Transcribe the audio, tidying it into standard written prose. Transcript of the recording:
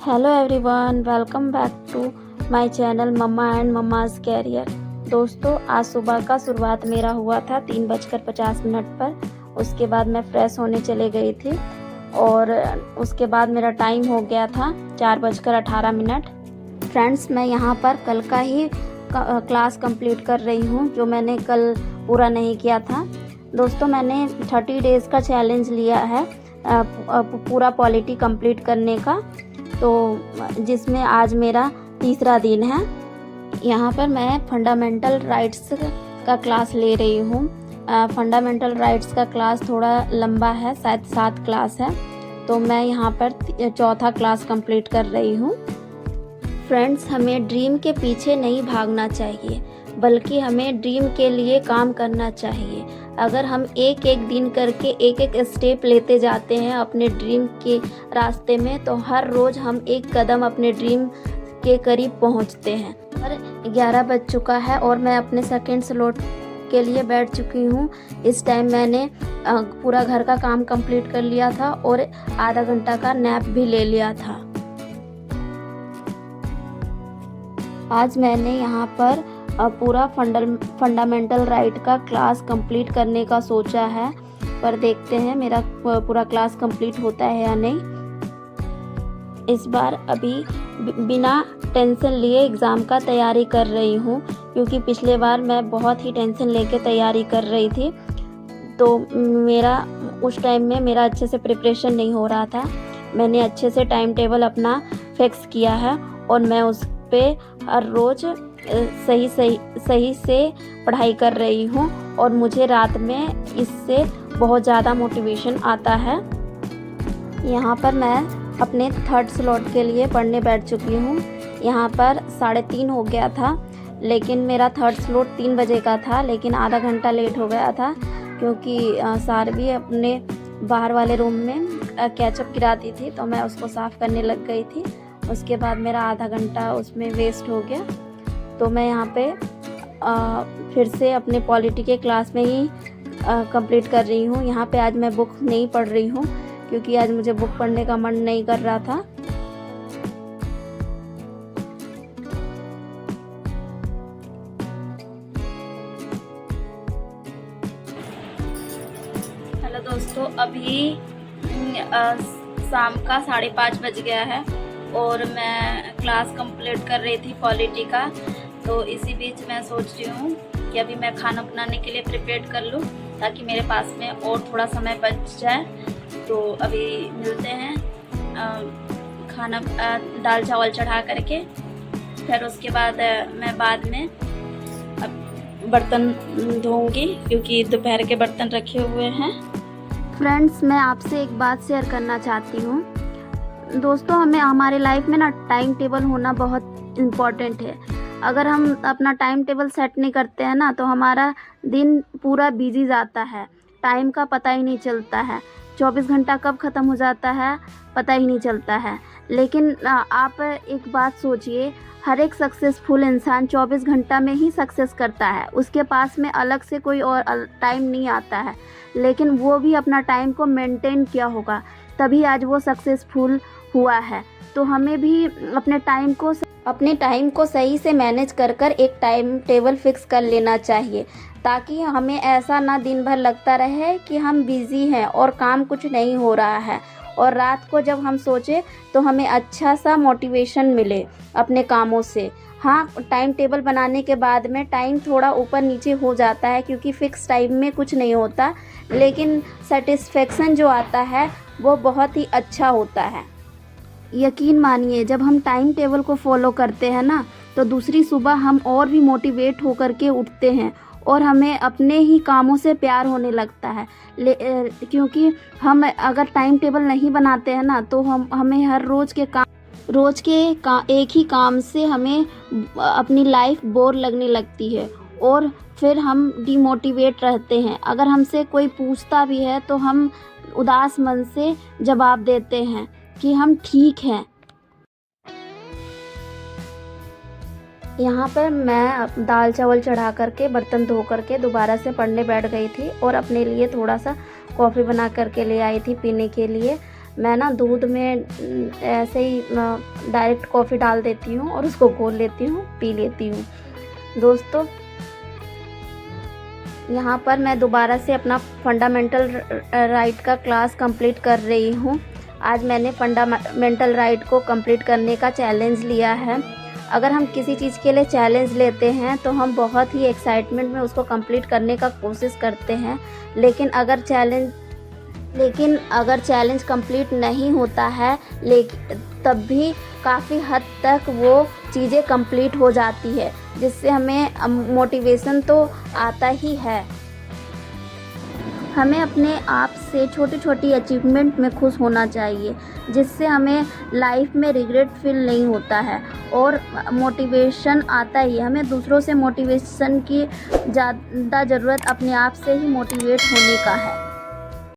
Hello everyone, welcome back to my channel mamma and mamma's career. दोस्तों, आज सुबह का शुरुआत मेरा हुआ था 3:50 पर। उसके बाद मैं फ़्रेश होने चले गई थी और उसके बाद मेरा टाइम हो गया था 4:18। फ्रेंड्स, मैं यहाँ पर कल का ही क्लास कंप्लीट कर रही हूँ जो मैंने कल पूरा नहीं किया था। दोस्तों, मैंने 30 डेज़ का चैलेंज लिया है पूरा पॉलिटी कंप्लीट करने का, तो जिसमें आज मेरा तीसरा दिन है। यहाँ पर मैं फंडामेंटल राइट्स का क्लास ले रही हूँ। फंडामेंटल राइट्स का क्लास थोड़ा लंबा है, शायद 7 क्लास है, तो मैं यहाँ पर चौथा क्लास कंप्लीट कर रही हूँ। फ्रेंड्स, हमें ड्रीम के पीछे नहीं भागना चाहिए, बल्कि हमें ड्रीम के लिए काम करना चाहिए। अगर हम एक एक दिन करके एक एक स्टेप लेते जाते हैं अपने ड्रीम के रास्ते में, तो हर रोज़ हम एक कदम अपने ड्रीम के करीब पहुंचते हैं। और 11 बज चुका है और मैं अपने सेकंड स्लॉट के लिए बैठ चुकी हूं। इस टाइम मैंने पूरा घर का काम कंप्लीट कर लिया था और आधा घंटा का नैप भी ले लिया था। आज मैंने यहाँ पर पूरा फंडामेंटल राइट का क्लास कंप्लीट करने का सोचा है, पर देखते हैं मेरा पूरा क्लास कंप्लीट होता है या नहीं। इस बार अभी बिना टेंशन लिए एग्ज़ाम का तैयारी कर रही हूँ, क्योंकि पिछले बार मैं बहुत ही टेंशन लेके तैयारी कर रही थी, तो मेरा उस टाइम में मेरा अच्छे से प्रिपरेशन नहीं हो रहा था। मैंने अच्छे से टाइम टेबल अपना फिक्स किया है और मैं उस पे हर रोज़ सही से पढ़ाई कर रही हूँ और मुझे रात में इससे बहुत ज़्यादा मोटिवेशन आता है। यहाँ पर मैं अपने थर्ड स्लॉट के लिए पढ़ने बैठ चुकी हूँ। यहाँ पर 3:30 हो गया था, लेकिन मेरा थर्ड स्लॉट 3 बजे का था, लेकिन आधा घंटा लेट हो गया था क्योंकि सारवी अपने बाहर वाले रूम में केचप गिराती थी, तो मैं उसको साफ़ करने लग गई थी। उसके बाद मेरा आधा घंटा उसमें वेस्ट हो गया, तो मैं यहाँ पे फिर से अपने पॉलिटी के क्लास में ही कंप्लीट कर रही हूँ। यहाँ पे आज मैं बुक नहीं पढ़ रही हूँ क्योंकि आज मुझे बुक पढ़ने का मन नहीं कर रहा था। हेलो दोस्तों, अभी शाम का 5:30 बज गया है और मैं क्लास कंप्लीट कर रही थी पॉलिटी का। तो इसी बीच मैं सोच रही हूँ कि अभी मैं खाना बनाने के लिए प्रिपेयर कर लूँ ताकि मेरे पास में और थोड़ा समय बच जाए। तो अभी मिलते हैं खाना दाल चावल चढ़ा करके, फिर उसके बाद मैं बाद में बर्तन धोऊंगी क्योंकि दोपहर के बर्तन रखे हुए हैं। फ्रेंड्स, मैं आपसे एक बात शेयर करना चाहती हूँ। दोस्तों, हमें हमारे लाइफ में ना टाइम टेबल होना बहुत इम्पॉर्टेंट है। अगर हम अपना टाइम टेबल सेट नहीं करते हैं ना, तो हमारा दिन पूरा बिजी जाता है, टाइम का पता ही नहीं चलता है। 24 घंटा कब ख़त्म हो जाता है पता ही नहीं चलता है। लेकिन आप एक बात सोचिए, हर एक सक्सेसफुल इंसान 24 घंटा में ही सक्सेस करता है। उसके पास में अलग से कोई और टाइम नहीं आता है, लेकिन वो भी अपना टाइम को मेंटेन किया होगा, तभी आज वो सक्सेसफुल हुआ है। तो हमें भी अपने टाइम को सही से मैनेज कर एक टाइम टेबल फिक्स कर लेना चाहिए, ताकि हमें ऐसा ना दिन भर लगता रहे कि हम बिज़ी हैं और काम कुछ नहीं हो रहा है, और रात को जब हम सोचें तो हमें अच्छा सा मोटिवेशन मिले अपने कामों से। हाँ, टाइम टेबल बनाने के बाद में टाइम थोड़ा ऊपर नीचे हो जाता है क्योंकि फ़िक्स टाइम में कुछ नहीं होता, लेकिन सेटिस्फेक्शन जो आता है वो बहुत ही अच्छा होता है। यकीन मानिए, जब हम टाइम टेबल को फॉलो करते हैं ना, तो दूसरी सुबह हम और भी मोटिवेट होकर के उठते हैं और हमें अपने ही कामों से प्यार होने लगता है। क्योंकि हम अगर टाइम टेबल नहीं बनाते हैं ना, तो हमें हर रोज़ के एक ही काम से हमें अपनी लाइफ बोर लगने लगती है और फिर हम डिमोटिवेट रहते हैं। अगर हमसे कोई पूछता भी है तो हम उदास मन से जवाब देते हैं कि हम ठीक हैं। यहाँ पर मैं दाल चावल चढ़ा करके बर्तन धो करके दोबारा से पढ़ने बैठ गई थी और अपने लिए थोड़ा सा कॉफ़ी बना करके ले आई थी पीने के लिए। मैं ना दूध में ऐसे ही डायरेक्ट कॉफ़ी डाल देती हूँ और उसको घोल लेती हूँ, पी लेती हूँ। दोस्तों, यहाँ पर मैं दोबारा से अपना फंडामेंटल राइट का क्लास कंप्लीट कर रही हूँ। आज मैंने फंडामेंटल राइट को कंप्लीट करने का चैलेंज लिया है। अगर हम किसी चीज़ के लिए चैलेंज लेते हैं तो हम बहुत ही एक्साइटमेंट में उसको कंप्लीट करने का कोशिश करते हैं, लेकिन अगर चैलेंज कंप्लीट नहीं होता है तब भी काफ़ी हद तक वो चीज़ें कंप्लीट हो जाती है, जिससे हमें मोटिवेशन तो आता ही है। हमें अपने आप से छोटी छोटी अचीवमेंट में खुश होना चाहिए, जिससे हमें लाइफ में रिग्रेट फील नहीं होता है और मोटिवेशन आता ही है। हमें दूसरों से मोटिवेशन की ज़्यादा ज़रूरत अपने आप से ही मोटिवेट होने का है।